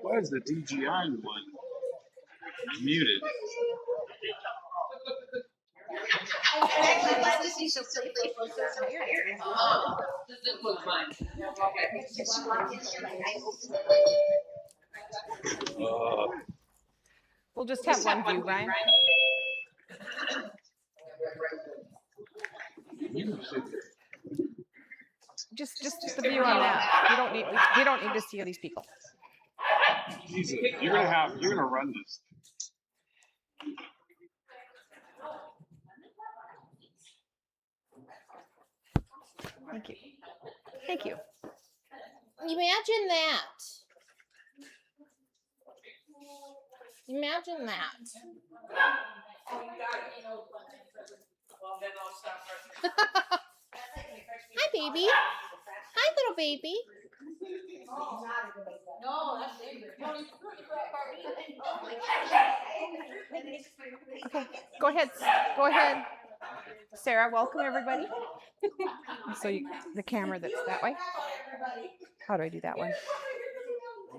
Why is the DGI one muted? We'll just have one view, Ryan. Just the view on that. We don't need to see these people. Jesus, you're gonna run this. Thank you. Thank you. Imagine that. Imagine that. Hi, baby. Hi, little baby. Okay, go ahead. Go ahead. Sarah, welcome everybody. So the camera that's that way. How do I do that one?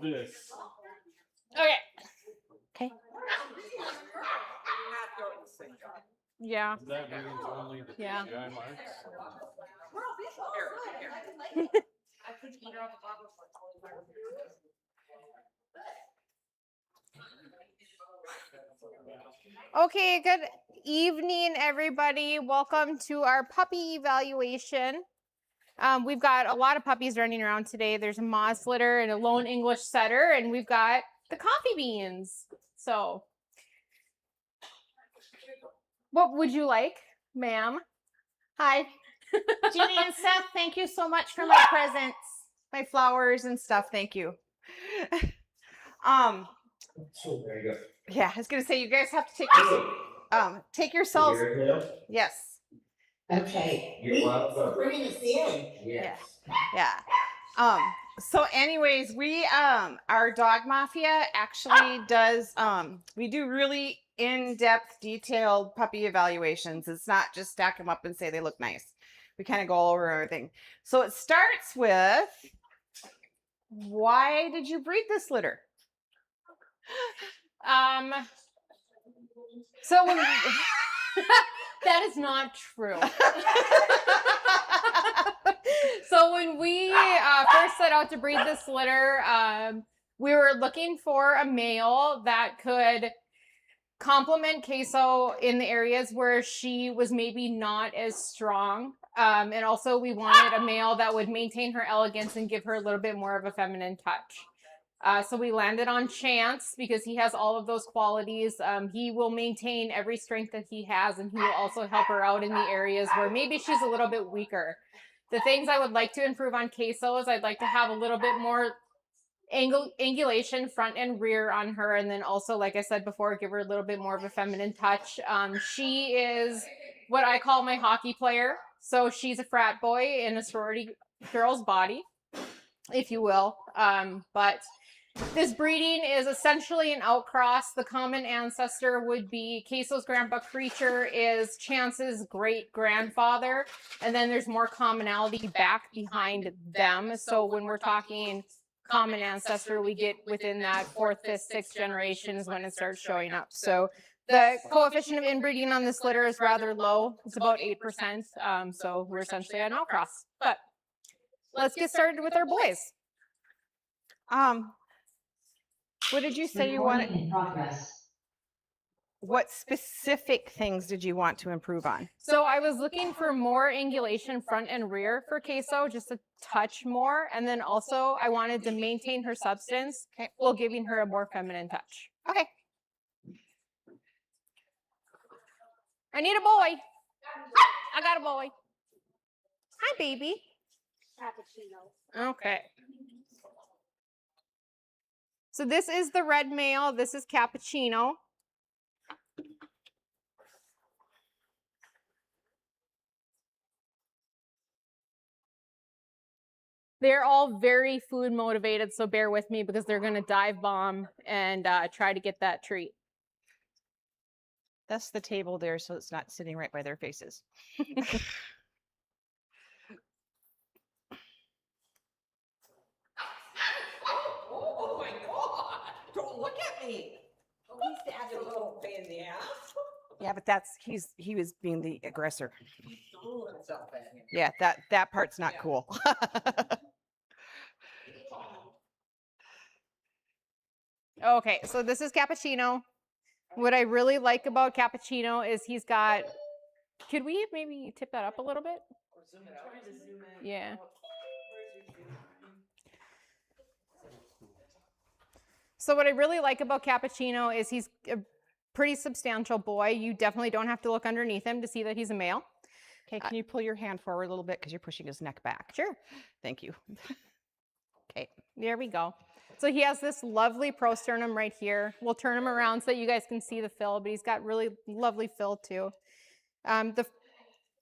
This. Okay. Okay. Yeah. That means only the Yeah. DGI marks. Okay, good evening, everybody. Welcome to our puppy evaluation. We've got a lot of puppies running around today. There's a Moss litter and a lone English setter, and we've got the coffee beans. So, what would you like, ma'am? Hi. Jeannie and Seth, thank you so much for my presents, my flowers and stuff. Thank you. So there you go. Yeah, I was gonna say you guys have to take yourselves. Yes. Okay. You're welcome. Bringing us in. Yes. Yeah. So anyways, we our dog mafia actually does we do really in-depth detailed puppy evaluations. It's not just stack them up and say they look nice. We kind of go over everything. So it starts with, why did you breed this litter? So when that is not true. So when we first set out to breed this litter, we were looking for a male that could complement Queso in the areas where she was maybe not as strong. And also we wanted a male that would maintain her elegance and give her a little bit more of a feminine touch. So we landed on Chance because he has all of those qualities. He will maintain every strength that he has, and he will also help her out in the areas where maybe she's a little bit weaker. The things I would like to improve on Queso is I'd like to have a little bit more angulation front and rear on her, and then also, like I said before, give her a little bit more of a feminine touch. She is what I call my hockey player. So she's a frat boy in a sorority girl's body, if you will. But this breeding is essentially an outcross. The common ancestor would be Queso's grandpa Creature is Chance's great-grandfather, and then there's more commonality back behind them. So when we're talking common ancestor, we get within that 4th, 5th, 6th generation is when it starts showing up. So the coefficient of inbreeding on this litter is rather low. It's about 8%. So we're essentially an outcross. But let's get started with our boys. What did you say you wanted? In progress. What specific things did you want to improve on? So I was looking for more angulation front and rear for Queso, just a touch more. And then also I wanted to maintain her substance while giving her a more feminine touch. Okay. I need a boy. I got a boy. Hi, baby. Okay. So this is the red male. This is Cappuccino. They're all very food motivated, so bear with me because they're going to dive bomb and try to get that treat. That's the table there, so it's not sitting right by their faces. Oh my God! Don't look at me. Oh, he's dad's a little pain in the ass. Yeah, but he was being the aggressor. He's throwing himself at him. Yeah, that part's not cool. Okay, so this is Cappuccino. What I really like about Cappuccino is he's got, could we maybe tip that up a little bit? Yeah. So what I really like about Cappuccino is he's a pretty substantial boy. You definitely don't have to look underneath him to see that he's a male. Okay, can you pull your hand forward a little bit because you're pushing his neck back? Sure. Thank you. Okay. There we go. So he has this lovely prosternum right here. We'll turn him around so that you guys can see the fill, but he's got really lovely fill too. The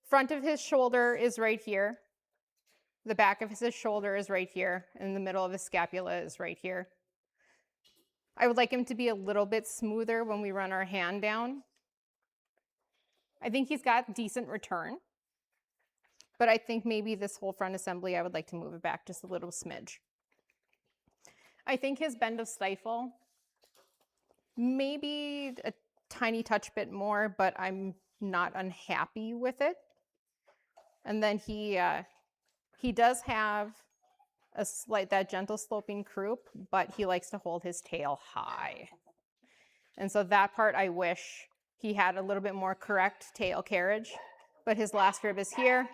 front of his shoulder is right here. The back of his shoulder is right here. And the middle of his scapula is right here. I would like him to be a little bit smoother when we run our hand down. I think he's got decent return. But I think maybe this whole front assembly, I would like to move it back just a little smidge. I think his bend of stifle, maybe a tiny touch bit more, but I'm not unhappy with it. And then he does have that gentle sloping croup, but he likes to hold his tail high. And so that part I wish he had a little bit more correct tail carriage, but his last rib is here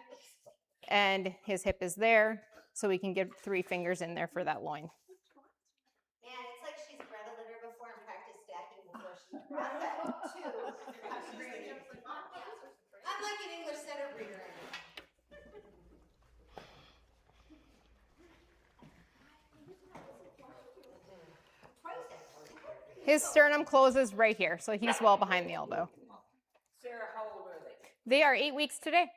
and his hip is there, so we can get 3 fingers in there for that loin. Man, it's like she's bred a litter before and practiced stacking before she brought that too. I'm like an English setter breeder. His sternum closes right here, so he's well behind the elbow. Sarah, how old are they? They are 8 weeks today.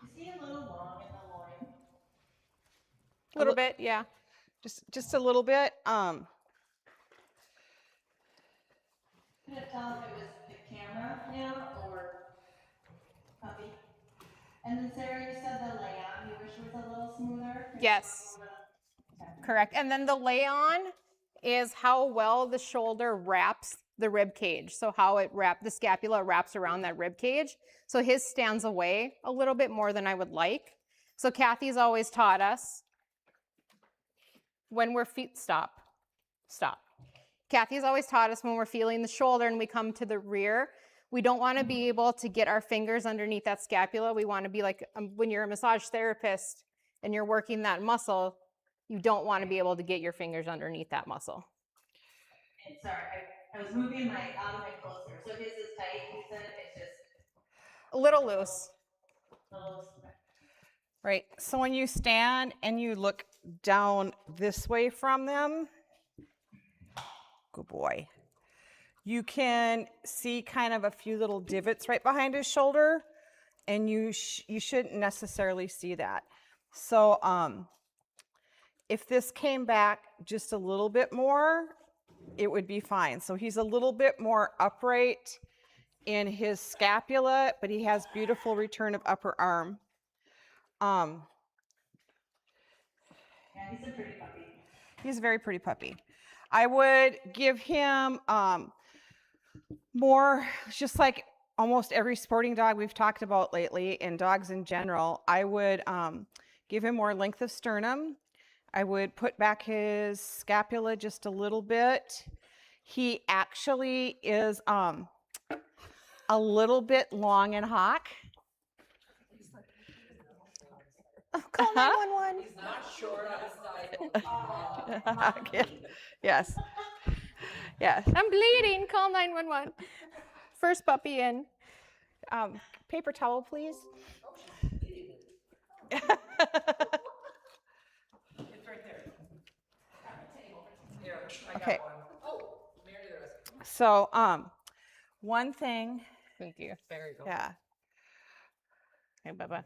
Is he a little long in the loin? A little bit, yeah. Just a little bit. Couldn't tell if it was the camera now or puppy. And then Sarah, you said the layout, you wish it was a little smoother? Yes. Correct. And then the lay-on is how well the shoulder wraps the rib cage. So how the scapula wraps around that rib cage. So his stands away a little bit more than I would like. So Kathy's always taught us when we're stop. Kathy's always taught us when we're feeling the shoulder and we come to the rear, we don't want to be able to get our fingers underneath that scapula. We want to be like when you're a massage therapist and you're working that muscle, you don't want to be able to get your fingers underneath that muscle. And sorry, I was moving my ottoman closer. So his is tight, you said it's just A little loose. a little. Right. So when you stand and you look down this way from them, good boy, you can see kind of a few little divots right behind his shoulder, and you shouldn't necessarily see that. So if this came back just a little bit more, it would be fine. So he's a little bit more upright in his scapula, but he has beautiful return of upper arm. Yeah, he's a pretty puppy. He's a very pretty puppy. I would give him more, just like almost every sporting dog we've talked about lately, and dogs in general, I would give him more length of sternum. I would put back his scapula just a little bit. He actually is a little bit long and hock. Oh, call 911. He's not short on his side. Yes. Yes. I'm bleeding. Call 911. First puppy in. Paper towel, please. It's right there. Here, I got Okay. one. Oh, Mary, there is. So, one thing, Thank you. There you go. yeah. Okay, Bubba.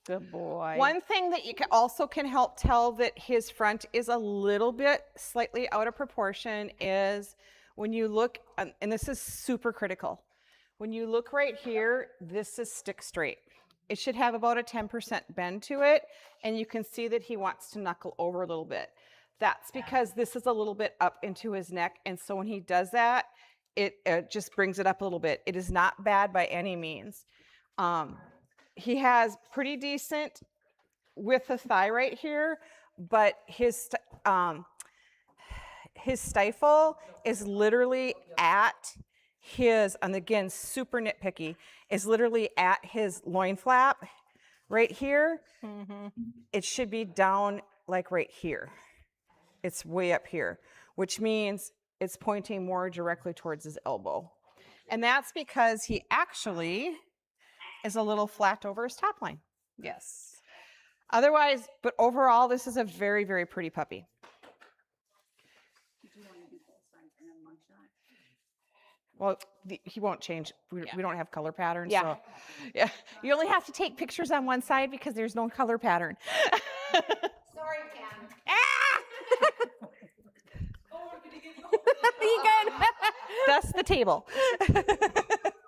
Good boy. One thing that you can help tell that his front is a little bit slightly out of proportion is when you look, and this is super critical. When you look right here, this is stick straight. It should have about a 10% bend to it, and you can see that he wants to knuckle over a little bit. That's because this is a little bit up into his neck, and so when he does that, it just brings it up a little bit. It is not bad by any means. He has pretty decent width of thigh right here, but his stifle is literally at his, and again, super nitpicky, is literally at his loin flap right here. It should be down like right here. It's way up here, which means it's pointing more directly towards his elbow. And that's because he actually is a little flat over his top line. Yes. Otherwise, but overall, this is a very, very pretty puppy. Well, he won't change. We don't have color patterns. Yeah. So, yeah. You only have to take pictures on one side because there's no color pattern. Sorry, Pam. You good? Dust the table.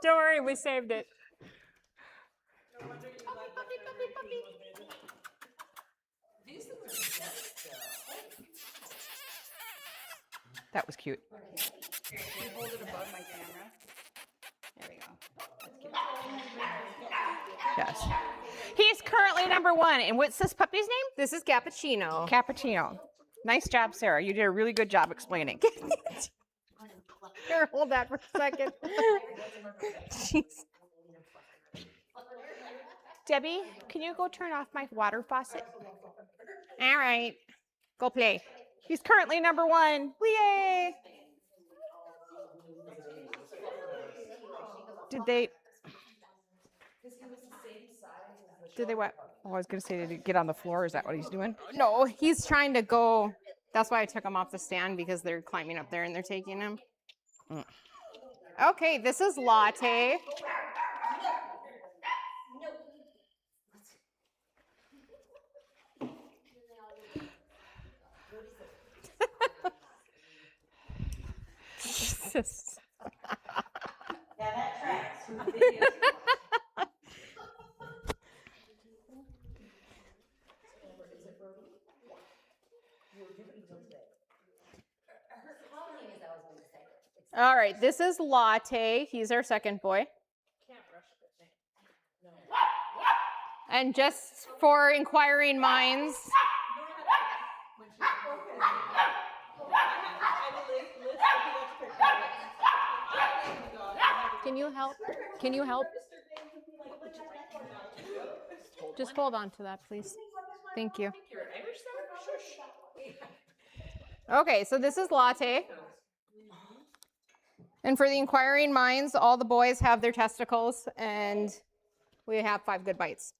Don't worry, we saved it. That was cute. Hold it above my camera. There we go. That's cute. Yes. He's currently #1. And what's this puppy's name? This is Cappuccino. Cappuccino. Nice job, Sarah. You did a really good job explaining. Here, hold that for a second. Jeez. Debbie, can you go turn off my water faucet? All right. Go play. He's currently #1. Yay! Did they what? Oh, I was going to say, did he get on the floor? Is that what he's doing? No, he's trying to go. That's why I took him off the stand, because they're climbing up there and they're taking him. Okay, this is Latte. Jesus. Yeah, that tracks from the video. All right, this is Latte. He's our second boy. And just for inquiring minds, can you help? Can you help? Just hold on to that, please. Thank you. Okay, so this is Latte. And for the inquiring minds, all the boys have their testicles, and we have 5 good bites.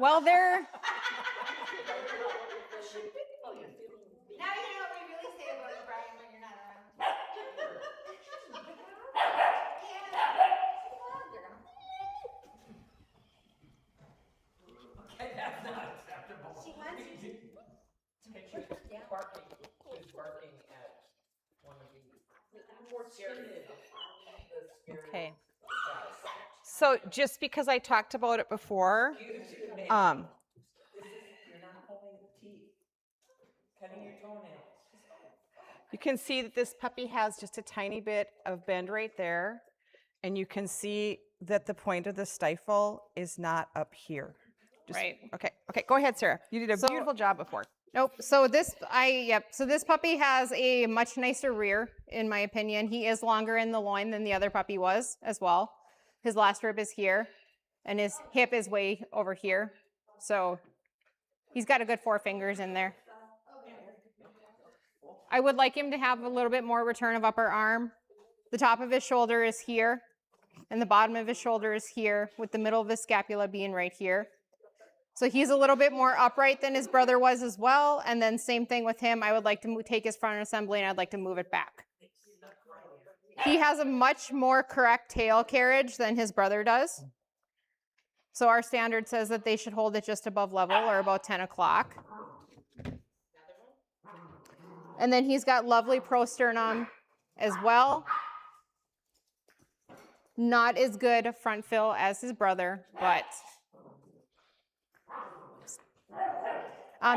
Well, they're... Now you know what we really say about Brian when you're not around. Okay, that's not acceptable. She wants you to. He's barking at one of these. Okay. So just because I talked about it before, You're not pulling teeth, cutting your toenails. you can see that this puppy has just a tiny bit of bend right there. And you can see that the point of the stifle is not up here. Right. Okay. Okay. Go ahead, Sarah. You did a So- beautiful job before. Nope. So this, So this puppy has a much nicer rear, in my opinion. He is longer in the loin than the other puppy was as well. His last rib is here, and his hip is way over here. So he's got a good 4 fingers in there. I would like him to have a little bit more return of upper arm. The top of his shoulder is here, and the bottom of his shoulder is here, with the middle of his scapula being right here. So he's a little bit more upright than his brother was as well. And then same thing with him. I would like to take his front assembly and I'd like to move it back. He has a much more correct tail carriage than his brother does. So our standard says that they should hold it just above level or about 10 o'clock. And then he's got lovely prosternum as well. Not as good front fill as his brother, but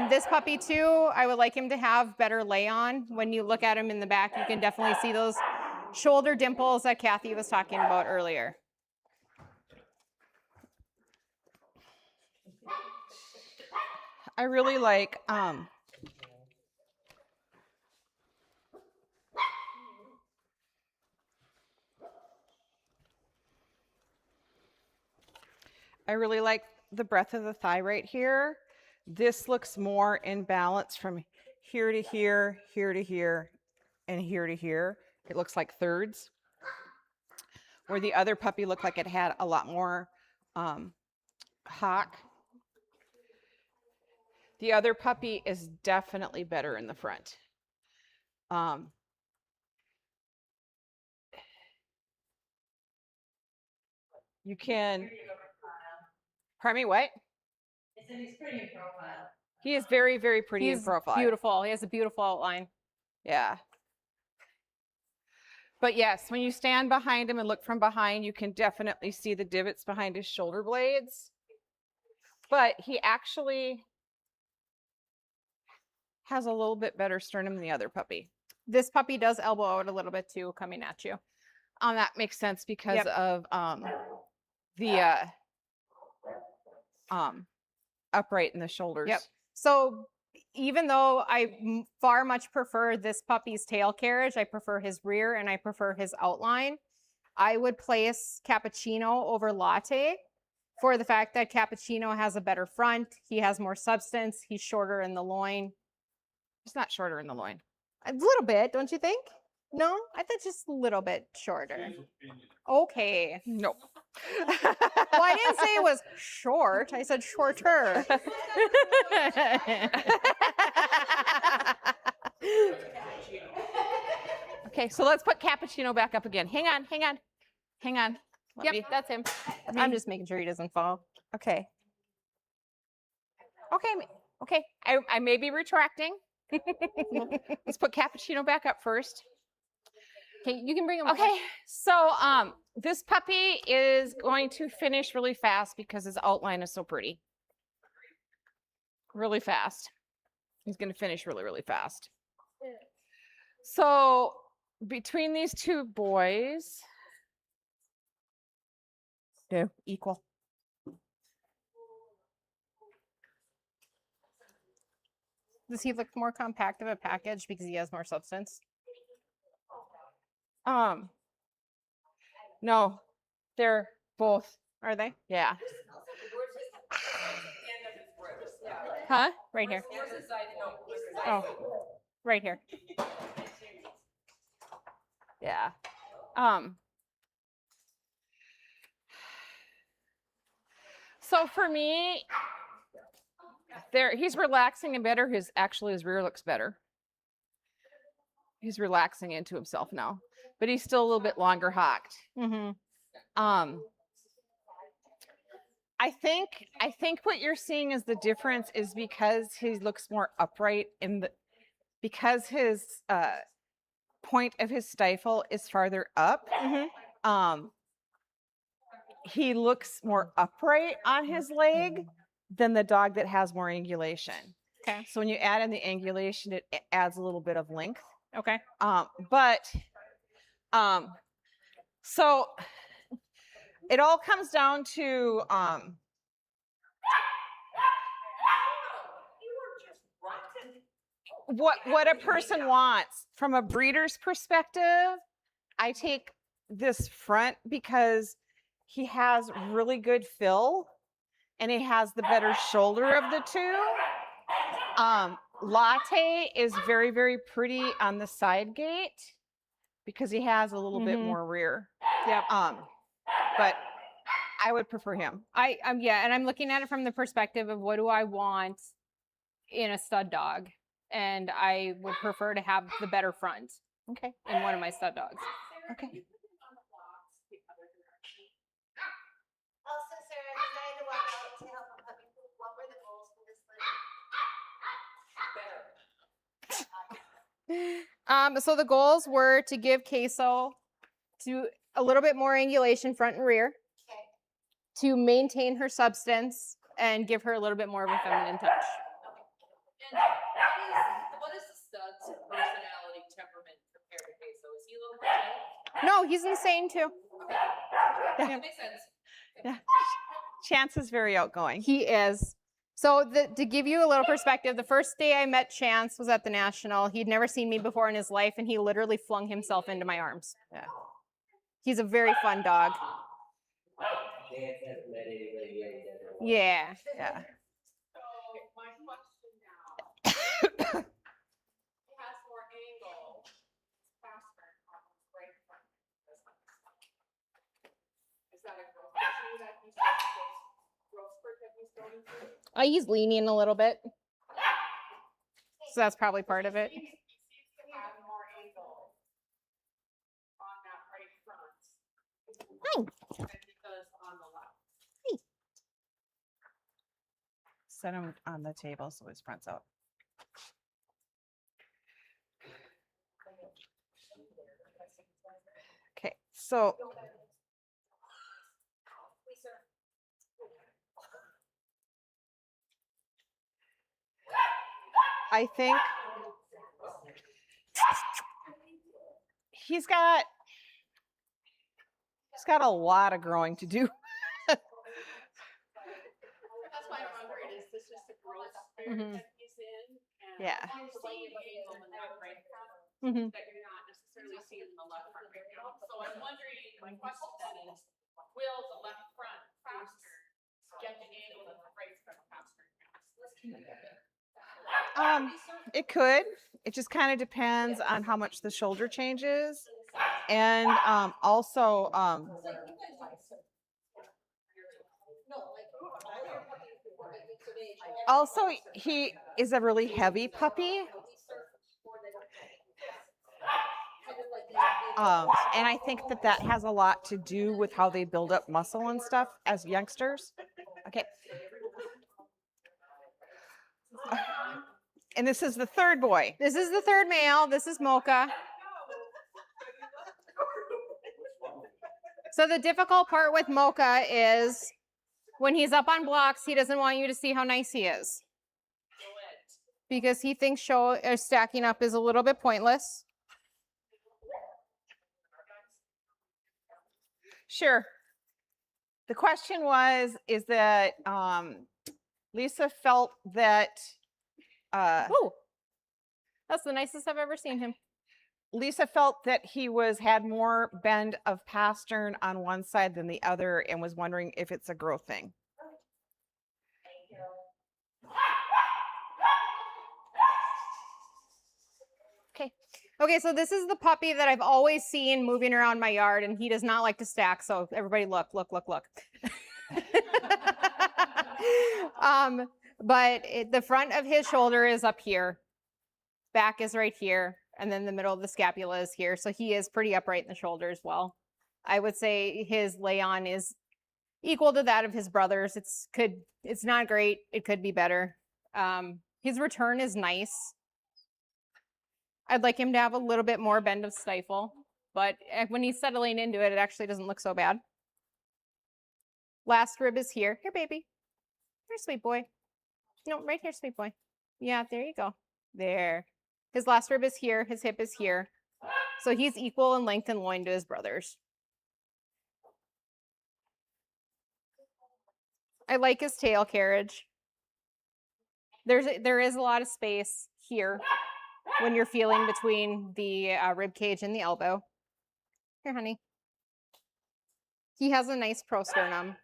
this puppy too, I would like him to have better lay on. When you look at him in the back, you can definitely see those shoulder dimples that Kathy was talking about earlier. I really like the breadth of the thigh right here. This looks more in balance from here to here, here to here, and here to here. It looks like thirds. Where the other puppy looked like it had a lot more hock. The other puppy is definitely better in the front. You can, pardon me, what? I said he's pretty in profile. He is very, very pretty in profile. Beautiful. He has a beautiful outline. Yeah. But yes, when you stand behind him and look from behind, you can definitely see the divots behind his shoulder blades. But he actually has a little bit better sternum than the other puppy. This puppy does elbow out a little bit too, coming at you. That makes sense because of the upright in the shoulders. Yep. So even though I far much prefer this puppy's tail carriage, I prefer his rear and I prefer his outline, I would place Cappuccino over Latte for the fact that Cappuccino has a better front. He has more substance. He's shorter in the loin. He's not shorter in the loin. A little bit, don't you think? No? I thought just a little bit shorter. Okay. No. Well, I didn't say it was short. I said shorter. Okay, so let's put Cappuccino back up again. Hang on. Yep, that's him. I'm just making sure he doesn't fall. Okay. Okay. I may be retracting. Let's put Cappuccino back up first. Okay, you can bring him. Okay, so this puppy is going to finish really fast because his outline is so pretty. Really fast. He's going to finish really, really fast. So between these two boys, they're equal. Does he look more compact of a package because he has more substance? No, they're both. Are they? Yeah. Huh? Right here. Oh, right here. Yeah. So for me, he's relaxing and better. His rear looks better. He's relaxing into himself now, but he's still a little bit longer hocked. Mm-hmm. I think what you're seeing is the difference is because he looks more upright because his point of his stifle is farther up. Mm-hmm. He looks more upright on his leg than the dog that has more angulation. Okay. So when you add in the angulation, it adds a little bit of length. Okay. So it all comes down to what a person wants. From a breeder's perspective, I take this front because he has really good fill and he has the better shoulder of the two. Latte is very, very pretty on the side gate because he has a little bit more rear. Yep. But I would prefer him. Yeah, and I'm looking at it from the perspective of what do I want in a stud dog, and I would prefer to have the better front. Okay. In one of my stud dogs. Okay. Also, Sarah, I decided to walk out to help a puppy poop. What were the goals for this litter? So the goals were to give Queso to a little bit more angulation front and rear, Okay. to maintain her substance, and give her a little bit more of a feminine touch. And what is the stud's personality temperament compared to Queso? Is he a little more chill? No, he's insane too. Okay. That makes sense. Yeah. Chance is very outgoing. He is. So to give you a little perspective, the first day I met Chance was at the National. He'd never seen me before in his life, and he literally flung himself into my arms. Yeah. He's a very fun dog. They haven't met anybody yet. Yeah. Yeah. So my question now, it has more angle, faster on the right front. Is that a growth issue that he's growth spurt that he's going through? He's leaning a little bit. So that's probably part of it. He seems to have more angle on that right front than he does on the left. Set him on the table so his front's out. Okay, so I think he's got a lot of growing to do. That's why I'm wondering, is this just a growth spurt Mhm. that he's in? And Yeah. I'm seeing angle in that right front Mhm. that you're not necessarily seeing in the left front right now. So I'm wondering, my question then is, will the left front faster get the angle that the right front faster gets? It could. It just kind of depends on how much the shoulder changes, and also he is a really heavy puppy. And I think that has a lot to do with how they build up muscle and stuff as youngsters. Okay. And this is the third boy. This is the third male. This is Mocha. So the difficult part with Mocha is when he's up on blocks, he doesn't want you to see how nice he is. Because he thinks stacking up is a little bit pointless. Sure. The question is that Lisa felt that Oh, that's the nicest I've ever seen him. Lisa felt that he had more bend of pastern on one side than the other, and was wondering if it's a growth thing. Okay, so this is the puppy that I've always seen moving around my yard, and he does not like to stack. So everybody look. But the front of his shoulder is up here. Back is right here. And then the middle of the scapula is here. So he is pretty upright in the shoulder as well. I would say his lay-on is equal to that of his brothers. It's not great. It could be better. His return is nice. I'd like him to have a little bit more bend of stifle, but when he's settling into it, it actually doesn't look so bad. Last rib is here. Here, baby. Here, sweet boy. No, right here, sweet boy. Yeah, there you go. There. His last rib is here. His hip is here. So he's equal in length and loin to his brothers. I like his tail carriage. There is a lot of space here when you're feeling between the rib cage and the elbow. Here, honey. He has a nice prosternum.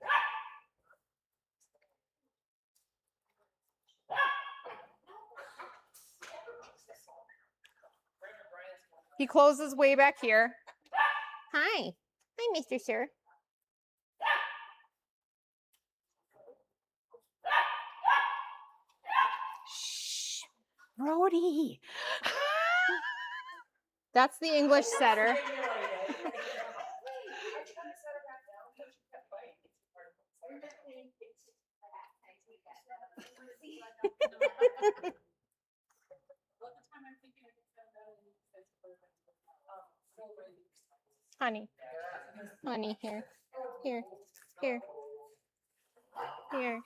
He closes way back here. Hi. Hi, Mr. Sir. Brody. That's the English setter. Honey. Honey, here. Here. Here. Here.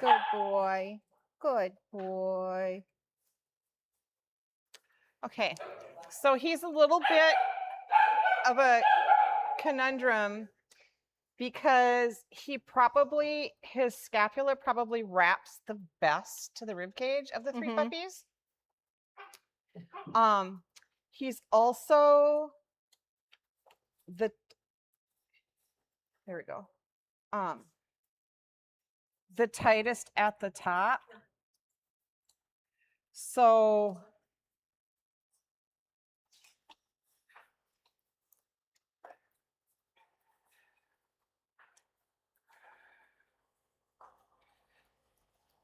Good boy. Good boy. Okay, so he's a little bit of a conundrum because his scapula probably wraps the best to the rib cage of the three puppies. He's also there we go. The tightest at the top. So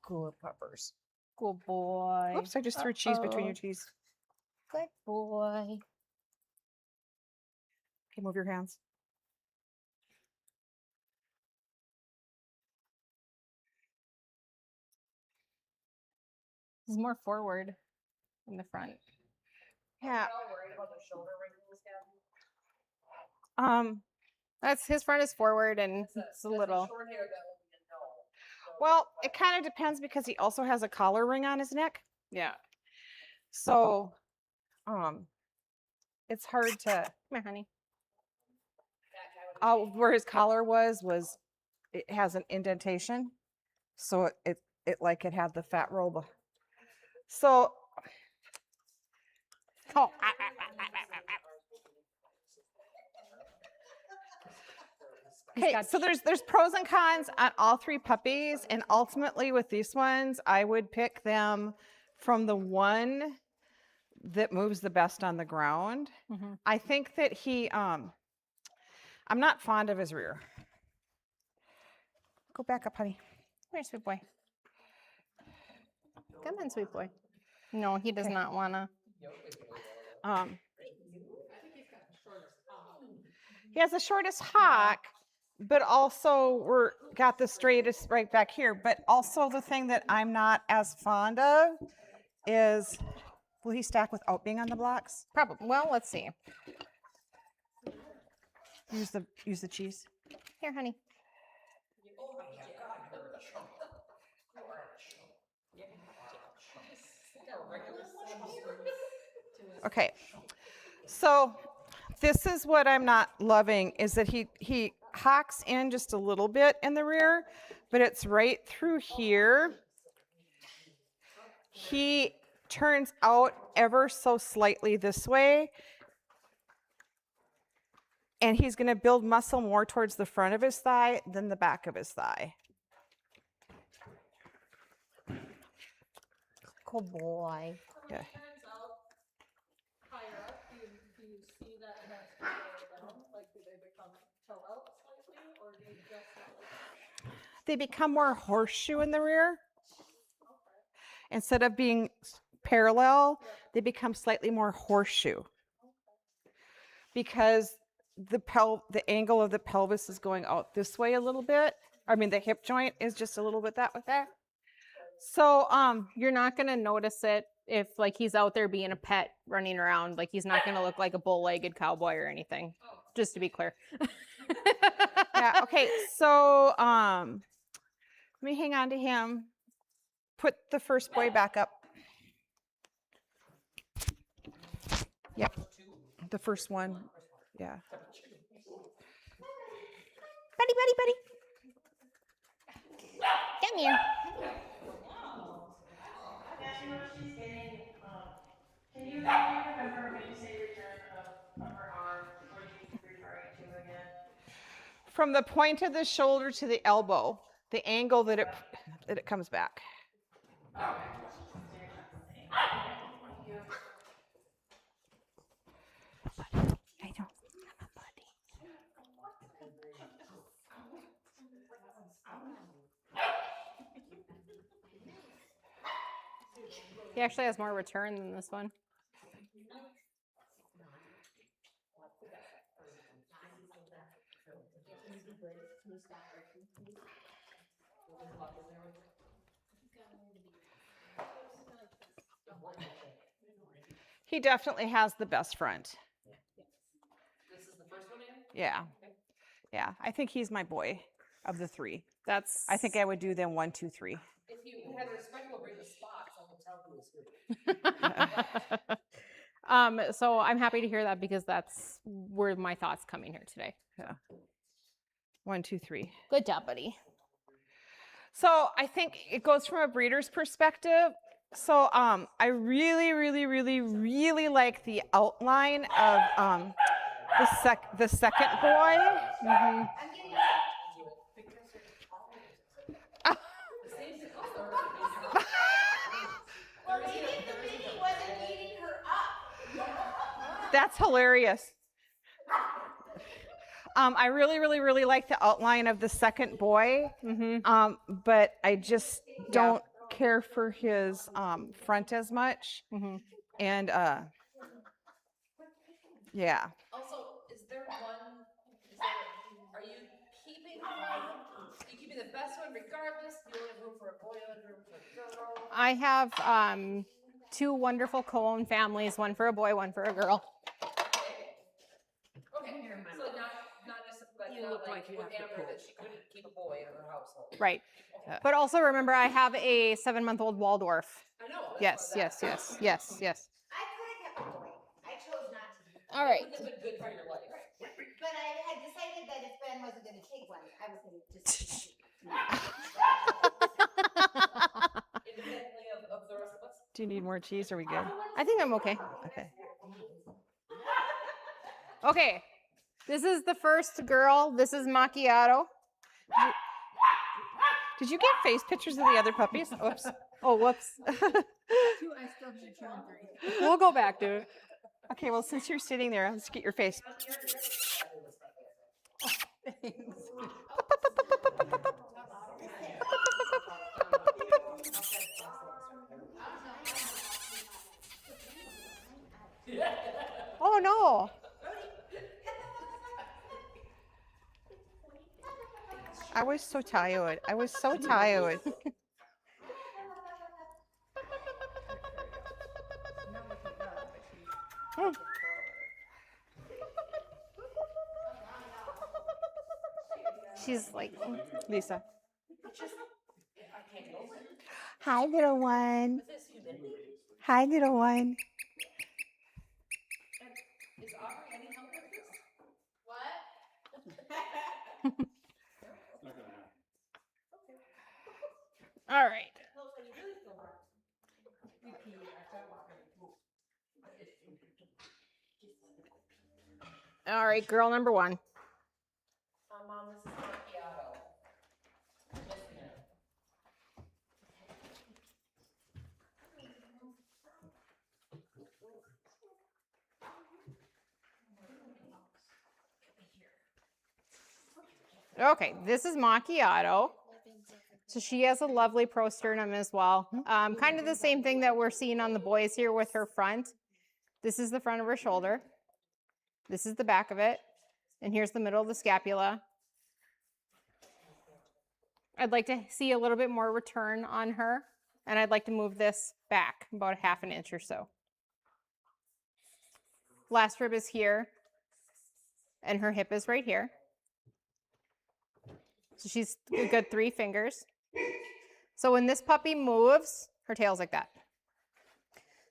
good puppers. Good boy. Oops, I just threw cheese between your teeth. Good boy. Okay, move your hands. He's more forward in the front. Yeah. That's his front is forward and it's a little. Well, it kind of depends because he also has a collar ring on his neck. Yeah. So, it's hard to. Come here, honey. Where his collar was it has an indentation, so it had the fat roll. So, okay, so there's pros and cons on all three puppies, and ultimately with these ones, I would pick them from the one that moves the best on the ground. I think that I'm not fond of his rear. Go back up, honey. Come here, sweet boy. Come on, sweet boy. No, he does not want to. He has the shortest hock, but also got the straightest right back here. But also the thing that I'm not as fond of is, will he stack without being on the blocks? Probably. Well, let's see. Use the cheese. Here, honey. Okay, so this is what I'm not loving is that he hocks in just a little bit in the rear, but it's right through here. He turns out ever so slightly this way, and he's going to build muscle more towards the front of his thigh than the back of his thigh. Good boy. Yeah. They become more horseshoe in the rear. Instead of being parallel, they become slightly more horseshoe. Because the angle of the pelvis is going out this way a little bit. I mean, the hip joint is just a little bit that way there. So, you're not going to notice it if like he's out there being a pet running around. Like he's not going to look like a bull-legged cowboy or anything, just to be clear. yeah, okay, so let me hang on to him. Put the first boy back up. Yep, the first one. Yeah. Buddy, buddy, buddy. Come here. Can you remember when you say return of upper arm, what are you referring to again? From the point of the shoulder to the elbow, the angle that it comes back. I know. I'm a buddy. He actually has more return than this one. He definitely has the best front. This is the first one in? Yeah. Yeah. I think he's my boy of the three. That's. I think I would do them 1, 2, 3. If you had respect, we'll bring the spots. I will tell who is who. So I'm happy to hear that because that's where my thoughts coming here today. Yeah. 1, 2, 3. Good job, buddy. So I think it goes from a breeder's perspective. So I really, really, really, really like the outline of the second boy. Mm-hmm. Well, maybe the baby wasn't eating her up. That's hilarious. I really, really, really like the outline of the second boy, Mm-hmm. but I just don't care for his front as much. Mm-hmm. And yeah. Also, are you keeping the best one regardless? Do you only have room for a boy, only room for a girl? I have 2 wonderful co-owned families, one for a boy, one for a girl. Okay, so not necessarily, You not look like like you with have to Amber pull. that she couldn't keep a boy in her household. Right. Yeah. But also remember, I have a 7-month-old Waldorf. I know. Yes, yes, yes, yes, yes. I could have kept a boy. I chose not to. All right. It's been good for your life. But I had decided that if Ben wasn't going to take one, I was going to just. Independently of the rest of us. Do you need more cheese? Are we good? I think I'm okay. Okay. Okay. This is the first girl. This is Macchiato. Did you get face pictures of the other puppies? Oops. Oh, whoops. I still have 2 and 3. We'll go back, dude. Okay, well, since you're sitting there, let's get your face. Oh, no. I was so tired. I was so tired. She's like, Lisa. Hi, little one. Hi, little one. Is Aubrey any help with this? all right. All right, girl number 1. Mom, this is macchiato. Okay, this is Macchiato. So she has a lovely prosternum as well. Kind of the same thing that we're seeing on the boys here with her front. This is the front of her shoulder. This is the back of it. And here's the middle of the scapula. I'd like to see a little bit more return on her. And I'd like to move this back about 1/2 an inch or so. Last rib is here. And her hip is right here. So she's a good 3 fingers. So when this puppy moves, her tail's like that.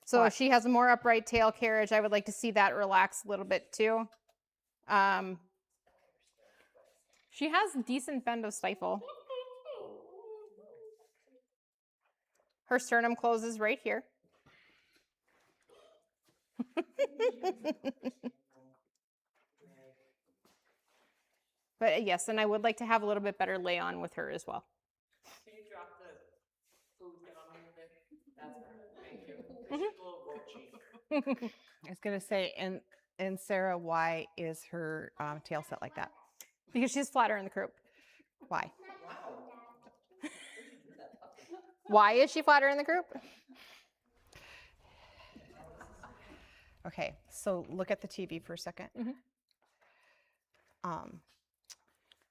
So if she has a more upright tail carriage, I would like to see that relax a little bit too. She has decent bend of stifle. Her sternum closes right here. But yes, and I would like to have a little bit better lay on with her as well. Can you drop the food down a little bit? That's better. Thank you. I was gonna say, and Sarah, why is her tail set like that? Because she's flatter in the croup. Why? Why is she flatter in the croup? Okay, so look at the TV for a second.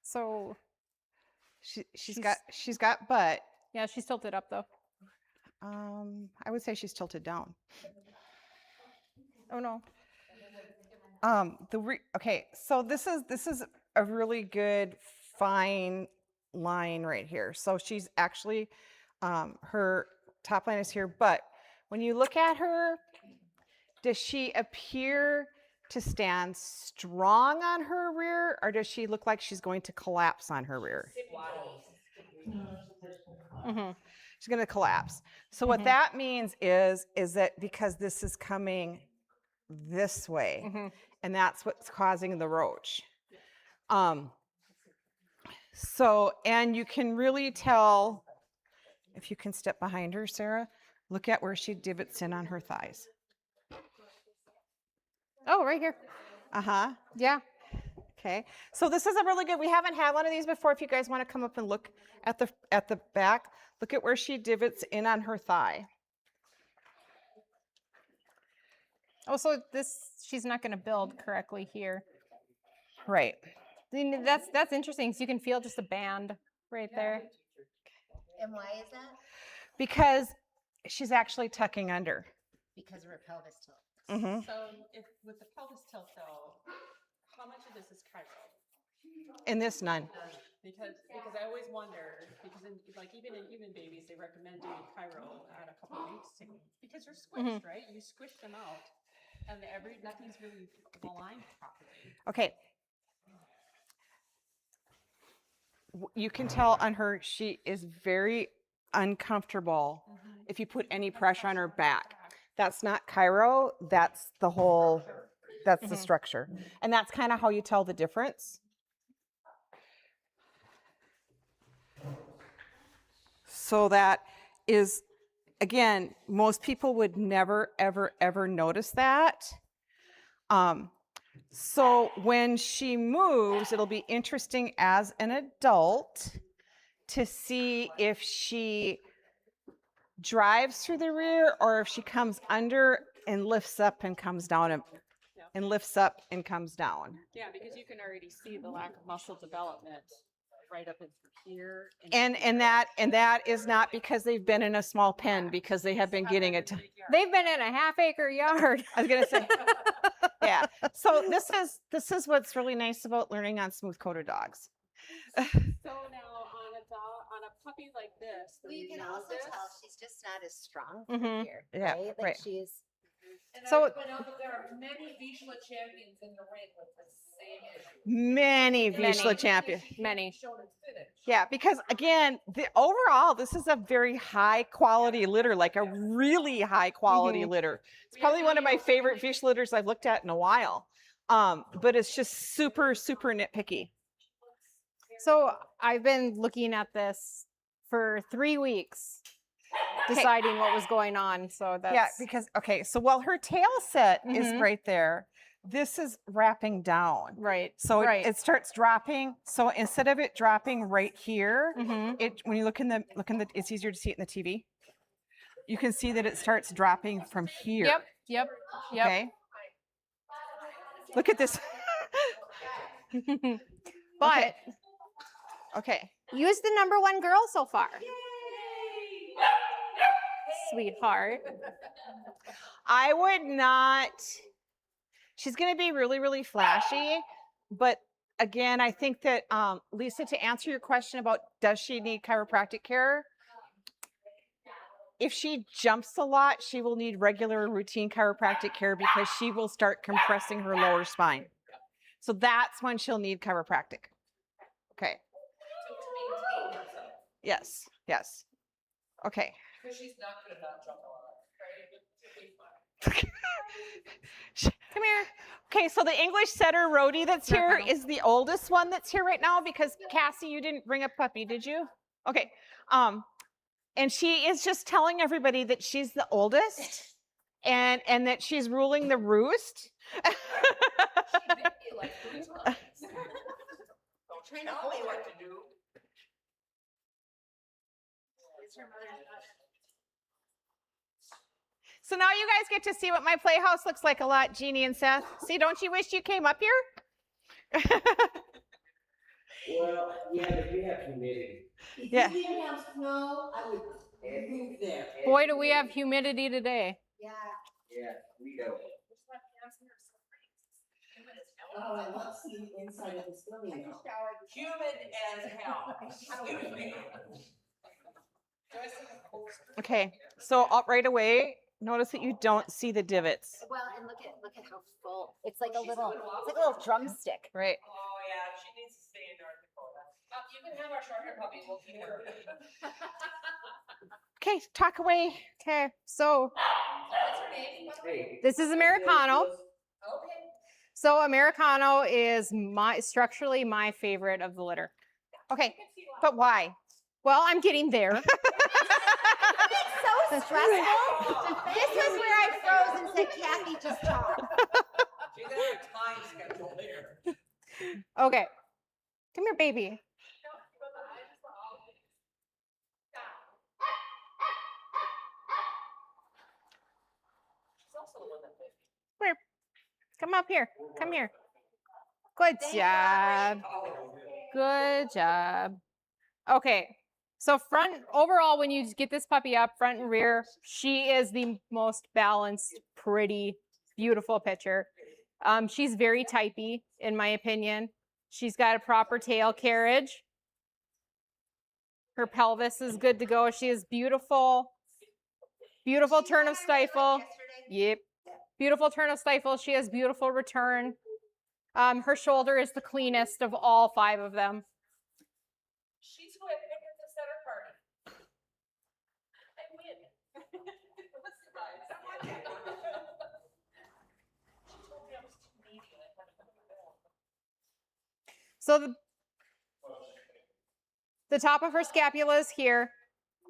So She's got butt. yeah, she's tilted up though. I would say she's tilted down. Oh no. Okay, so this is a really good fine line right here. So she's actually her top line is here, but when you look at her, does she appear to stand strong on her rear, or does she look like she's going to collapse on her rear? She's going to collapse. So what that means is that because this is coming this way, and that's what's causing the roach. So, and you can really tell, if you can step behind her, Sarah, look at where she divots in on her thighs. Oh, right here. Yeah. Okay. So this is a really good, we haven't had one of these before. If you guys want to come up and look at the back, look at where she divots in on her thigh. Oh, so she's not going to build correctly here. Right. That's interesting because you can feel just a band right there. And why is that? Because she's actually tucking under. Because of her pelvis tilt. So if with the pelvis tilt though, how much of this is chiro? In this, none. Because I always wonder, because even babies, they recommend doing chiro at a couple of weeks because you're squished, right? You squish them out, and nothing's really aligned properly. Okay. You can tell on her, she is very uncomfortable if you put any pressure on her back. That's not chiro, that's the structure. And that's kind of how you tell the difference. So that is, again, most people would never, ever, ever notice that. So when she moves, it'll be interesting as an adult to see if she drives through the rear or if she comes under and lifts up and comes down and lifts up and comes down. Yeah, because you can already see the lack of muscle development right up in here. And that is not because they've been in a small pen, because they have been getting it. They've been in a half-acre yard. I was gonna say, yeah. So this is what's really nice about learning on smooth-coated dogs. So now on a puppy like this, Well, you can also tell she's just not as strong here. Yeah, Right? Like right. she's. And So- I would point out that there are many Vizsla champions in the ring with the same issue. Many Vizsla champions. Many. Shown and finished. Yeah, because again, overall, this is a very high quality litter, like a really high quality litter. It's probably one of my favorite Vizsla litters I've looked at in a while. But it's just super, super nitpicky. So I've been looking at this for 3 weeks, deciding what was going on. So that's Yeah, because, okay, so while her tail set is right there, this is wrapping down. right. So right. it starts dropping. So instead of it dropping right here, when you look in the, it's easier to see it in the TV. You can see that it starts dropping from here. Yep. Okay. Look at this. But Okay. Yu's the #1 girl so far. Sweetheart. I would not. She's going to be really, really flashy. But again, I think that, Lisa, to answer your question about does she need chiropractic care? If she jumps a lot, she will need regular routine chiropractic care because she will start compressing her lower spine. So that's when she'll need chiropractic. Okay. To maintain herself. Yes. Yes. Okay. Because she's not going to not jump a lot, right? Come here. Okay, so the English setter Rhodey that's here is the oldest one that's here right now because Cassie, you didn't bring a puppy, did you? Okay. And she is just telling everybody that she's the oldest and that she's ruling the roost. She bit me like 3 times. Trying to hold what her. to do. So now you guys get to see what my playhouse looks like a lot, Jeannie and Seth. See, don't you wish you came up here? Well, yeah, but we have humidity. Yeah. If you didn't have snow, I would move there. Boy, do we have humidity today. Yeah. Yeah, we don't. Oh, I love seeing the inside of the swimming pool. Humid as hell. Excuse me. Okay, so right away, notice that you don't see the divots. Well, and look at how full. It's like a little drumstick. Right. Oh yeah, she needs to stay in North Dakota. You can have our short-haired puppy. We'll keep her. Okay, talk away. Okay, so What's her name? Hey. this is Americano. Okay. So Americano is structurally my favorite of the litter. Okay, but why? Well, I'm getting there. So stressful. This was where I froze and said, Kathy, just talk. She's got a time schedule here. Okay, come here, baby. Where? Come up here. Come here. Good job. Good job. Okay. So overall, when you get this puppy up, front and rear, she is the most balanced, pretty, beautiful picture. She's very typey, in my opinion. She's got a proper tail carriage. Her pelvis is good to go. She is beautiful. Beautiful turn of stifle. Yep. Beautiful turn of stifle. She has beautiful return. Her shoulder is the cleanest of all 5 of them. She's who I picked at the center party. I win. What's the prize? She told me I was too needy and I had to put her down. So the top of her scapula is here.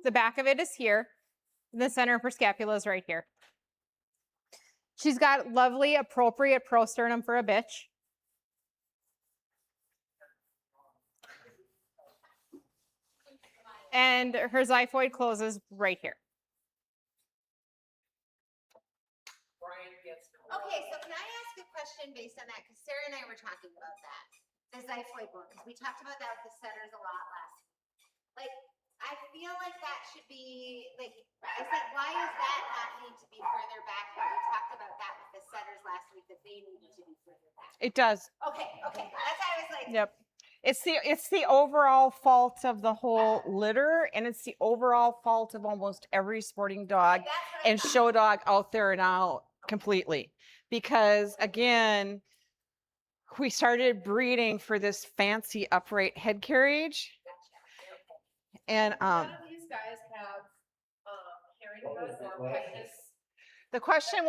The back of it is here. The center of her scapula is right here. She's got lovely, appropriate prosternum for a bitch. And her xiphoid closes right here. Brian gets Okay, so can I ask a question based on that? Because Sarah and I were talking about that. The xiphoid bone, because we talked about that with the setters a lot last week. Like, I feel like that should be, like, I said, why does that not need to be further back? But we talked about that with the setters last week, that they needed to be further back. It does. Okay, that's how I was like. Yep. It's the overall fault of the whole litter, and it's the overall fault of almost every sporting dog and show dog out there now completely. Because again, we started breeding for this fancy upright head carriage. And None of these guys have hearing good or pectus. the question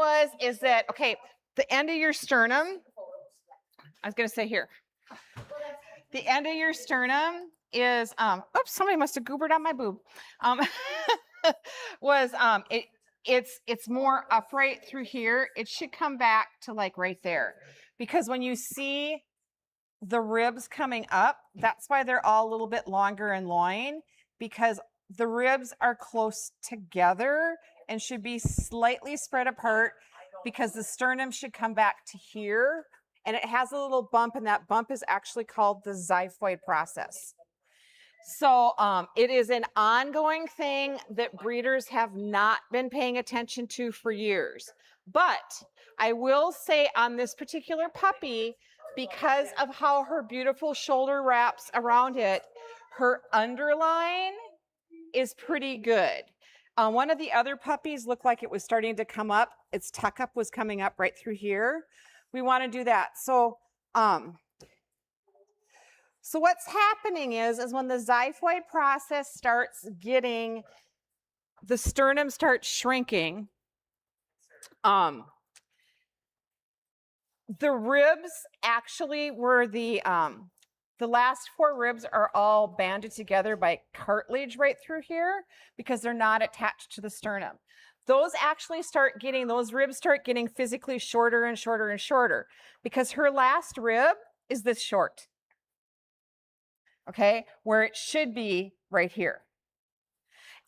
is that, okay, the end of your sternum, I was going to say here, the end of your sternum is, oops, somebody must have goobered on my boob, it's more upright through here. It should come back to like right there, because when you see the ribs coming up, that's why they're all a little bit longer in loin, because the ribs are close together and should be slightly spread apart, because the sternum should come back to here, and it has a little bump, and that bump is actually called the xiphoid process. So it is an ongoing thing that breeders have not been paying attention to for years. But I will say on this particular puppy, because of how her beautiful shoulder wraps around it, her underline is pretty good. One of the other puppies looked like it was starting to come up. Its tuck up was coming up right through here. We want to do that. So what's happening is when the xiphoid process starts getting, the sternum starts shrinking, the ribs actually were the last 4 ribs are all banded together by cartilage right through here, because they're not attached to the sternum. Those ribs start getting physically shorter and shorter and shorter, because her last rib is this short. Okay, where it should be right here.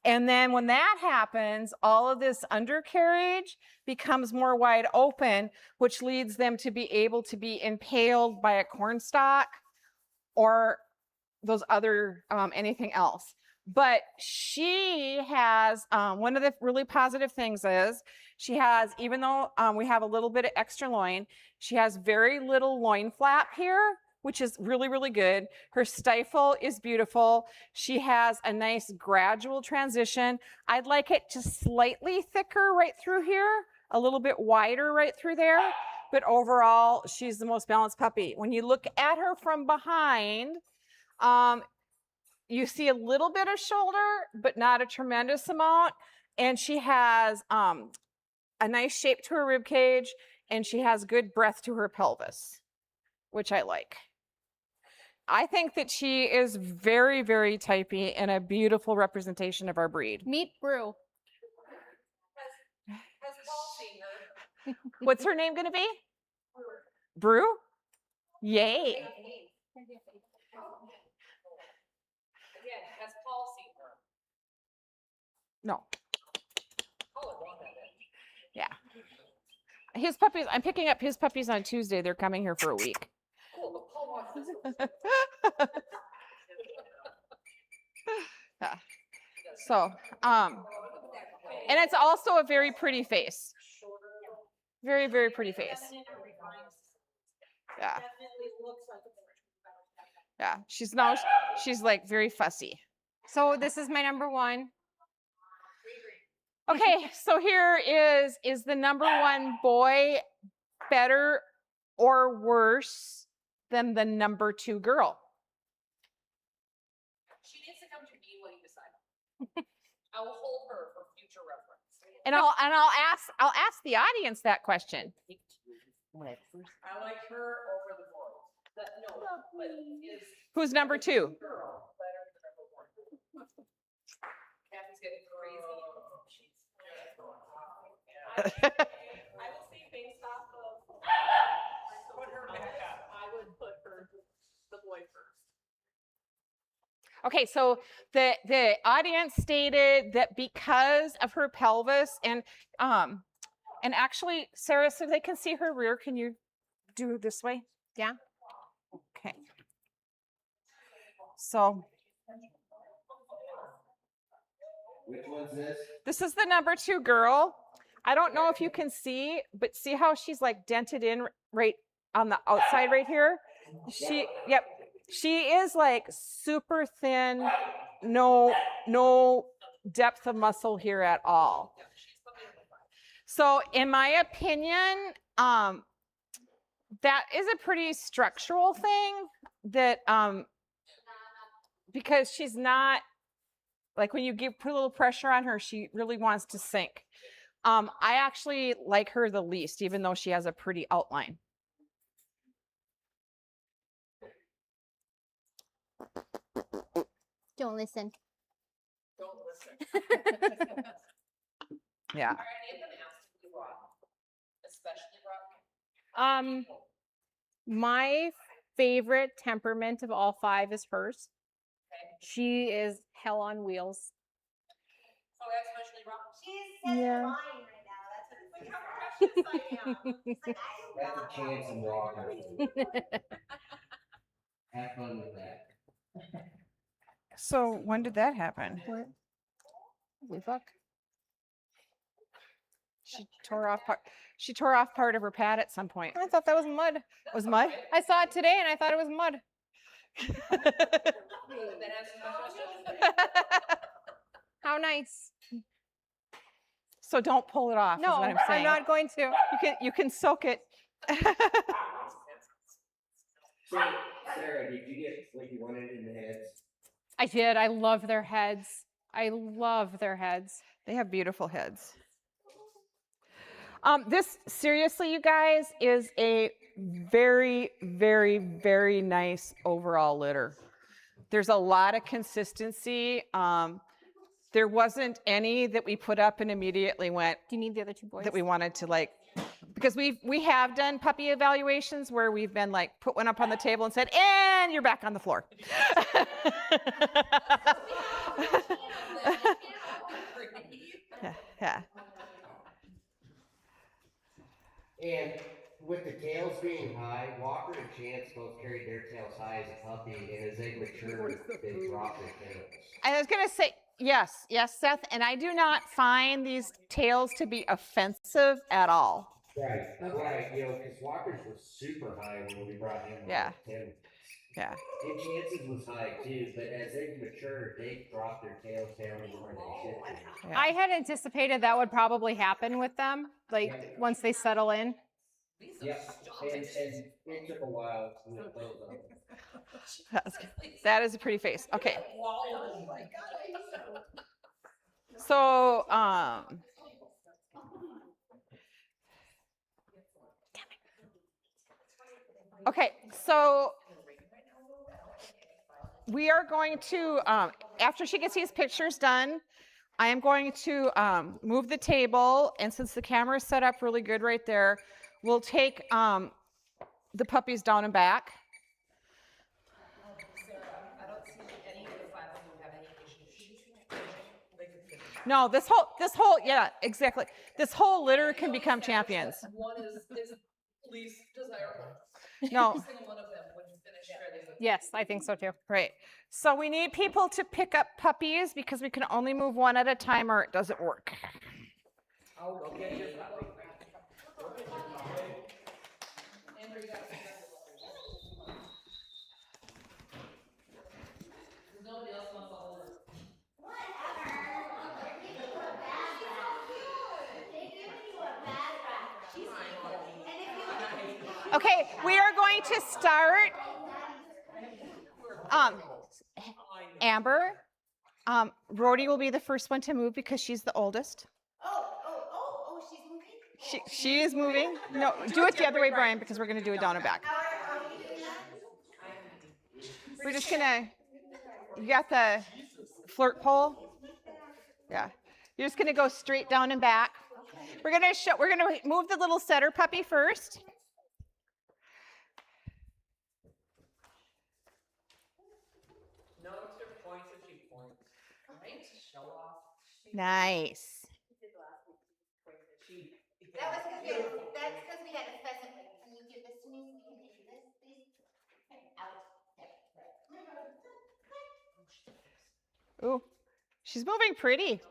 And then when that happens, all of this undercarriage becomes more wide open, which leads them to be able to be impaled by a corn stalk or those other, anything else. But she has, one of the really positive things is she has, even though we have a little bit of extra loin, she has very little loin flap here, which is really, really good. Her stifle is beautiful. She has a nice gradual transition. I'd like it just slightly thicker right through here, a little bit wider right through there. But overall, she's the most balanced puppy. When you look at her from behind, you see a little bit of shoulder, but not a tremendous amount. And she has a nice shape to her rib cage, and she has good breadth to her pelvis, which I like. I think that she is very, very typey and a beautiful representation of our breed. Meet Brew. Has Paul seen her? What's her name going to be? Brew? Yay. Again, has Paul seen her? No. Oh, I want that. Yeah. His puppies, I'm picking up his puppies on Tuesday. They're coming here for a week. Cool, but Paul wants this one. Yeah. So, and it's also a very pretty face. Very, very pretty face. Yeah. Yeah. She's like very fussy. So this is my number one. Okay, so here is the number one boy better or worse than the number two girl? She needs to come to me when you decide. I will hold her for future reference. And I'll ask the audience that question. I like her over the boys. No, but is Who's number two? girl better than number one? Kathy's getting crazy. I will say based off of put her back up. I would put her the boy first. Okay, so the audience stated that because of her pelvis and actually, Sarah, so they can see her rear, can you do this way? Yeah. Okay. So Which one's this? this is the number two girl. I don't know if you can see, but see how she's like dented in right on the outside right here? Yep. She is like super thin, no depth of muscle here at all. So in my opinion, that is a pretty structural thing that, because she's not, like when you put a little pressure on her, she really wants to sink. I actually like her the least, even though she has a pretty outline. Don't listen. Don't listen. Yeah. Are any of them asked to be rock? Especially rock? My favorite temperament of all five is hers. Okay. She is hell on wheels. So especially rock? She's set Yeah. in line right now. That's what Look how precious I am. it's like. I do That's not a chance know. and walk. Have fun with that. So when did that happen? What? Holy fuck. She tore off part of her pad at some point. I thought that was mud. It was mud? I saw it today and I thought it was mud. Then ask questions. How nice. So don't pull it off. No, is what I'm saying. not going to. You can soak it. So, Sarah, did you get what you wanted in the heads? I did. I love their heads. I love their heads. They have beautiful heads. This, seriously, you guys, is a very, very, very nice overall litter. There's a lot of consistency. There wasn't any that we put up and immediately went Do you need the other two boys? that we wanted to like, because we have done puppy evaluations where we've been like, put one up on the table and said, and you're back on the floor. Yeah. And with the tails being high, Walker and Chance both carried their tails high as a puppy, and as they mature, they drop their tails. I was going to say, yes, Seth. And I do not find these tails to be offensive at all. Right, right. You know, because Walker's was super high when we brought him Yeah. 10 weeks. Yeah. And Chance's was high too, but as they mature, they drop their tails down to where they should be. Yeah. I had anticipated that would probably happen with them, like once they settle in. Yep, and it took a while with those of them. That is a pretty face. Okay. Oh my God. So, okay, so we are going to, after she gets these pictures done, I am going to move the table, and since the camera is set up really good right there, we'll take the puppies down and back. Sarah, I don't see any of the 5 of you have any issues. No, this whole, yeah, exactly. This whole litter can become champions. One is least desirable. No. Every single one of them would finish fairly quickly. Yes, I think so too. Right. So we need people to pick up puppies because we can only move one at a time or it doesn't work. I'll go get your puppy. Andrew, you got it. Nobody else wants to hold her. Okay, we are going to start. Amber, Rhodey will be the first one to move because she's the oldest. Oh, she's moving? She is moving. No, do it the other way, Brian, because we're going to do it down and back. How are we doing that? We're just going to, you got the flirt pole? Yeah. You're just going to go straight down and back. We're going to move the little setter puppy first. Notice her points as she points. Right? Show off. Nice. That's because we had a pheasant. Can you give this to me so we can do this, please? Out. Ooh, she's moving pretty.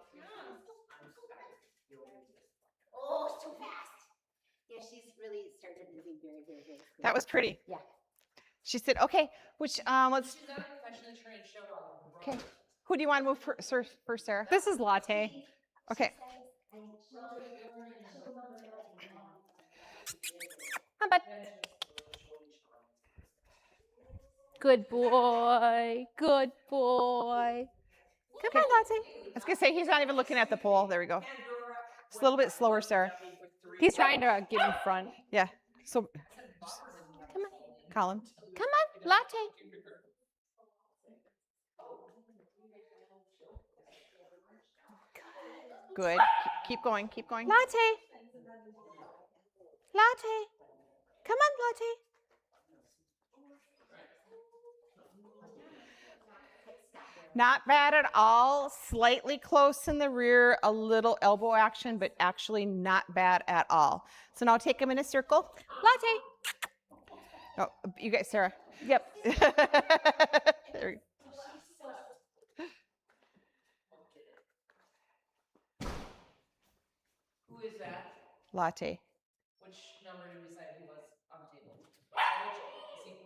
Oh, it's too fast. Yeah, she's really started moving very, very, very quickly. That was pretty. Yeah. She said, okay, let's, She's not a professionally trained show dog. okay. Who do you want to move first, Sarah? This is Latte. Okay. Come on, bud. Good boy. Good boy. Come on, Latte. I was going to say, he's not even looking at the pole. There we go. It's a little bit slower, Sarah. He's trying to get in front. Yeah. So, Come on. Colin. Come on, Latte. Good. Keep going. Keep going. Latte. Latte. Come on, Latte. Not bad at all. Slightly close in the rear, a little elbow action, but actually not bad at all. So now take them in a circle. Latte. No, you guys, Sarah. Yep. There we go. Who is that? Latte. Which number did we decide he was on the table? Which, is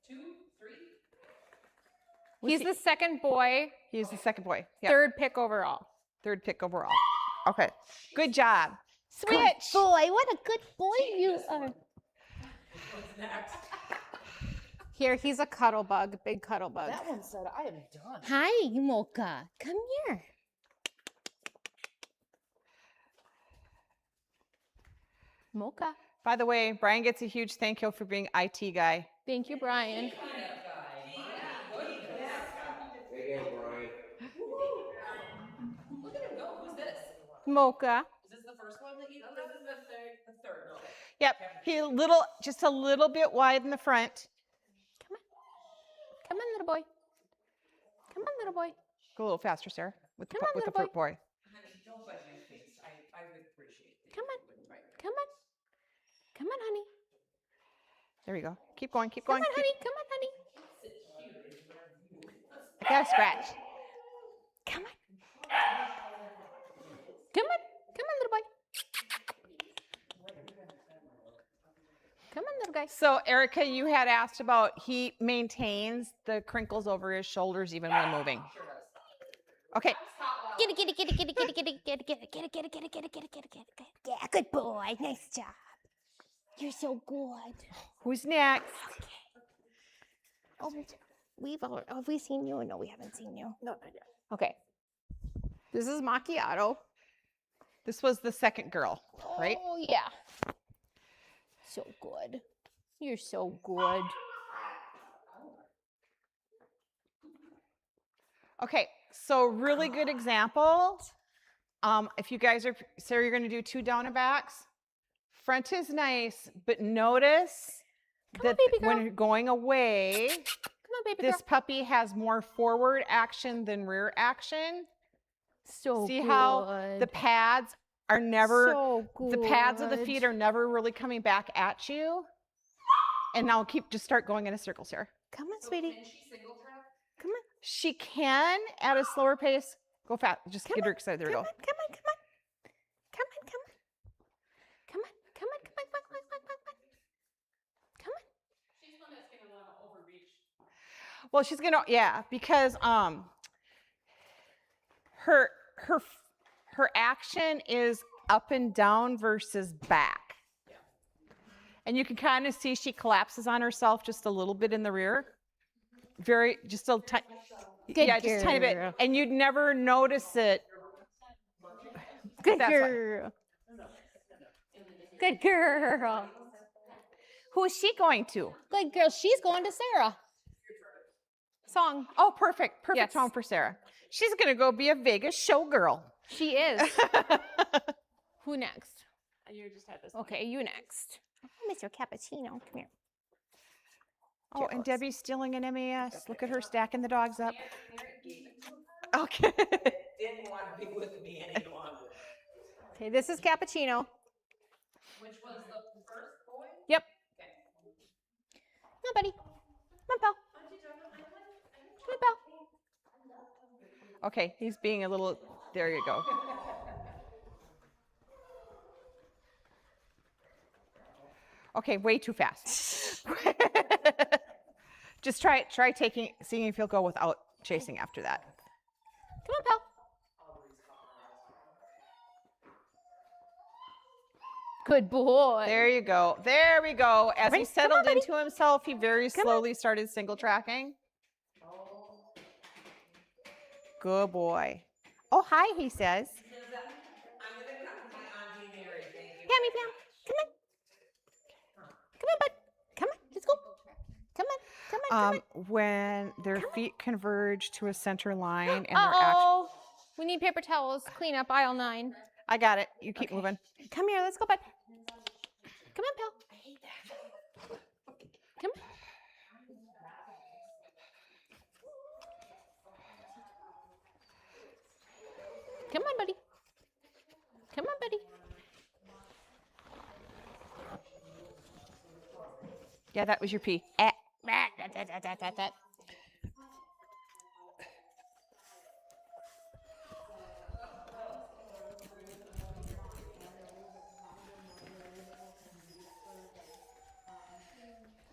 he 2, 3? He's the second boy, He's the second boy. Yep. third pick overall. Third pick overall. Okay. Good job. Switch. Boy, what a good boy you are. What's next? Here, he's a cuddle bug, big cuddle bug. That one said, I am done. Hi, Mocha. Come here. Mocha. By the way, Brian gets a huge thank you for being IT guy. Thank you, Brian. There you go, Brian. Look at him go. Who's this? Mocha. Is this the first one that you? No, this is the third. Okay. Yep. Just a little bit wide in the front. Come on, little boy. Come on, little boy. Go a little faster, Sarah. With the Come on, with the little fruit boy. Don't bite my face. I would appreciate it. Come on. Come on. Come on, honey. There we go. Keep going. Keep Come going. on, honey. Come on, honey. I got a scratch. Come on. Come on. Come on, little boy. Come on, little guy. So, Erica, you had asked about he maintains the crinkles over his shoulders even when moving. Okay. Get it, get it, get it, get it, get it, get it, get it, get it, get it, get it, get it, get it, get it, get it, get it. Yeah, good boy. Nice job. You're so good. Who's next? Oh, have we seen you? No, we haven't seen you. No, not yet. Okay. This is Macchiato. This was the second girl, right? Oh, yeah. So good. You're so good. Okay, so really good example. If you guys are, Sarah, you're going to do 2 down and backs. Front is nice, but notice that when you're going away, Come on, baby this girl. puppy has more forward action than rear action. So See good. how the pads are never, so good. the pads of the feet are never really coming back at you. And now just start going in a circle, Sarah. Come on, sweetie. Can she single track? Come on. She can at a slower pace. Go fast. Just get her excited. There we go. Come on, come on, come on. Come on, come on. Come on, come on, come on, come on, come on, come on. Come on. She's one that's gonna want to overreach. Well, she's gonna, yeah, because her action is up and down versus back. And you can kind of see she collapses on herself just a little bit in the rear. Just a tiny, yeah, just a tiny bit. And you'd never notice it. Good girl. Good girl. Who is she going to? Good girl. She's going to Sarah. Song. Oh, perfect. Perfect Yes. song for Sarah. She's going to go be a Vegas showgirl. She is. Who next? You just had this. Okay, you next. Oh, Mr. Cappuccino. Come here. Oh, and Debbie's stealing an MAS. Look at her stacking the dogs up. Okay. Didn't want to be with me any longer. Okay, this is Cappuccino. Which was the first boy? Yep. Come on, buddy. Come on, pal. Come on, pal. Okay, he's being a little, there you go. Okay, way too fast. Just try seeing if he'll go without chasing after that. Come on, pal. Good boy. There you go. There we go. As he Right, settled buddy. into himself, he very Come on. slowly started single tracking. Good boy. Oh, hi, he says. I'm going to come to my Auntie Mary, thank you. Pammy, Pam. Come on. Come on, bud. Come on. Let's go. Come on. Come on. Come on. When their feet converge to a center line and they're Uh-oh. We need paper towels. Clean up aisle 9. I got it. You keep moving. Come here. Let's go, bud. Come on, pal. I hate that. Come on. Come on, buddy. Come on, buddy. Yeah, that was your pee.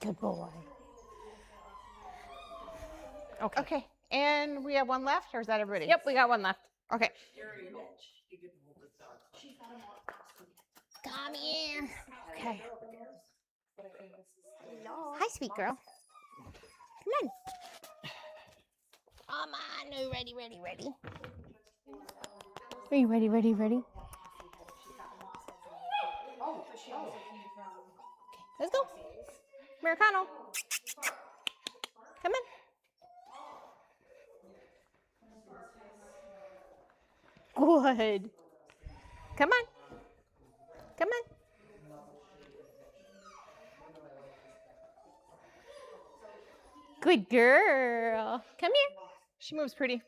Good boy. Okay. And we have one left, or is that everybody? Yep, we got one left. Okay. Come here. Okay. Hi, sweet girl. Come on. Come on. Are you ready, ready, ready? Are you ready, ready, ready? Let's go. Americano. Come on. Good. Come on. Come on. Good girl. Come here. She moves pretty.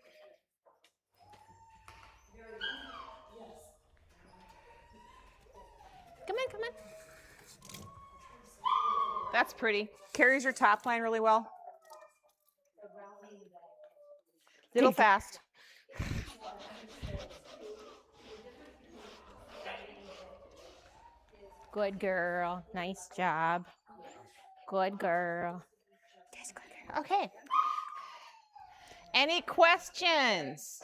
That's pretty. Carries your top line really well. Little fast. Good girl. Nice job. Good girl. That's good girl. Okay. Any questions?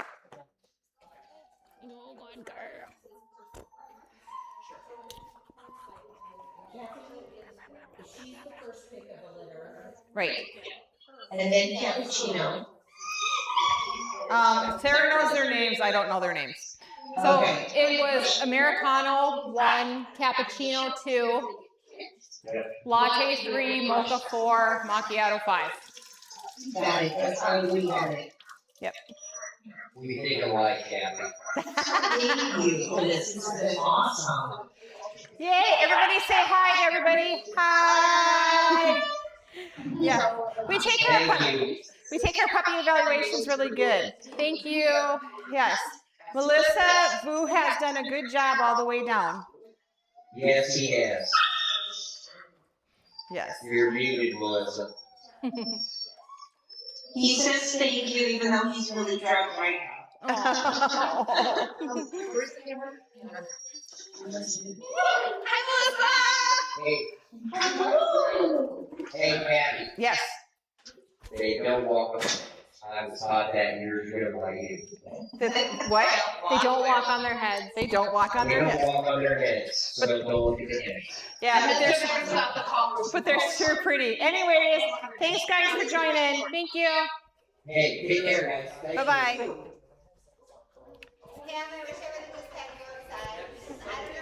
Oh, good girl. She's the first pick of the litter. Right. And then cappuccino. Sarah knows their names. I don't know their names. So Okay. it was Americano 1, Cappuccino 2, Latte 3, Mocha 4, Macchiato 5. Got it. That's how we got it. Yep. We think alike, Kathy. Thank you for this. This has been awesome. Yay, everybody say hi to everybody. Hi. Yeah. We take our puppy evaluations really good. Thank you. Yes. Melissa Vu has done a good job all the way down. Yes, he has. Yes. You're muted, Melissa. He says thank you even though he's really drunk right now. Hi, Hey, hey, Patty. yes. They don't walk on the spot that years ago by you. What? They don't walk on their heads. They don't walk on They their don't heads. walk on their heads, so don't look at their heads. Yeah, but they're sure pretty. Anyways, thanks guys for joining. Thank you. Hey, take care, guys. Thank you. Bye-bye. Pam, I wish I would have just had to go outside because I don't